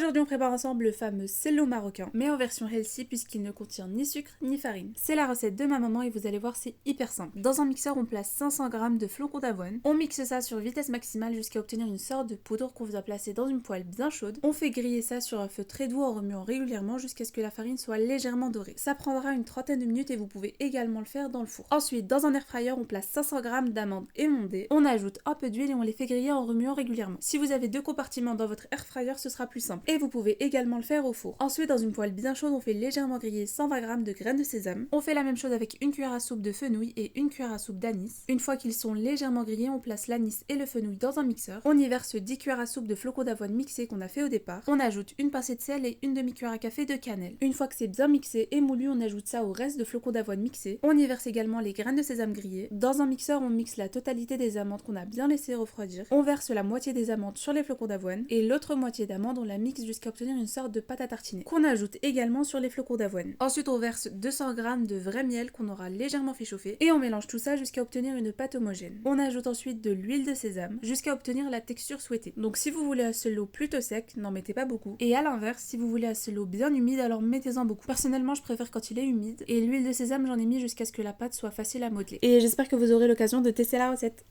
Aujourd'hui on prépare ensemble le fameux cello marocain, mais en version healthy puisqu'il ne contient ni sucre ni farine. C'est la recette de ma maman et vous allez voir c'est hyper simple. Dans un mixeur on place 500 g de flocons d'avoine, on mixe ça sur vitesse maximale jusqu'à obtenir une sorte de poudre qu'on va placer dans une poêle bien chaude. On fait griller ça sur un feu très doux en remuant régulièrement jusqu'à ce que la farine soit légèrement dorée. Ça prendra une trentaine de minutes et vous pouvez également le faire dans le four. Ensuite dans un air fryer on place 500 g d'amandes émondées, on ajoute un peu d'huile et on les fait griller en remuant régulièrement. Si vous avez deux compartiments dans votre air fryer ce sera plus simple. Et vous pouvez également le faire au four. Ensuite dans une poêle bien chaude on fait légèrement griller 120 g de graines de sésame. On fait la même chose avec une cuillère à soupe de fenouil et une cuillère à soupe d'anis. Une fois qu'ils sont légèrement grillés on place l'anis et le fenouil dans un mixeur. On y verse 10 cuillères à soupe de flocons d'avoine mixés qu'on a fait au départ. On ajoute une pincée de sel et une demi-cuillère à café de cannelle. Une fois que c'est bien mixé et moulu on ajoute ça au reste de flocons d'avoine mixés. On y verse également les graines de sésame grillées. Dans un mixeur on mixe la totalité des amandes qu'on a bien laissé refroidir. On verse la moitié des amandes sur les flocons d'avoine et l'autre moitié d'amandes on la mixe jusqu'à obtenir une sorte de pâte à tartiner qu'on ajoute également sur les flocons d'avoine. Ensuite on verse 200 g de vrai miel qu'on aura légèrement fait chauffer et on mélange tout ça jusqu'à obtenir une pâte homogène. On ajoute ensuite de l'huile de sésame jusqu'à obtenir la texture souhaitée. Donc si vous voulez un cello plutôt sec, n'en mettez pas beaucoup. Et à l'inverse, si vous voulez un cello bien humide, alors mettez-en beaucoup. Personnellement je préfère quand il est humide et l'huile de sésame j'en ai mis jusqu'à ce que la pâte soit facile à modeler. Et j'espère que vous aurez l'occasion de tester la recette.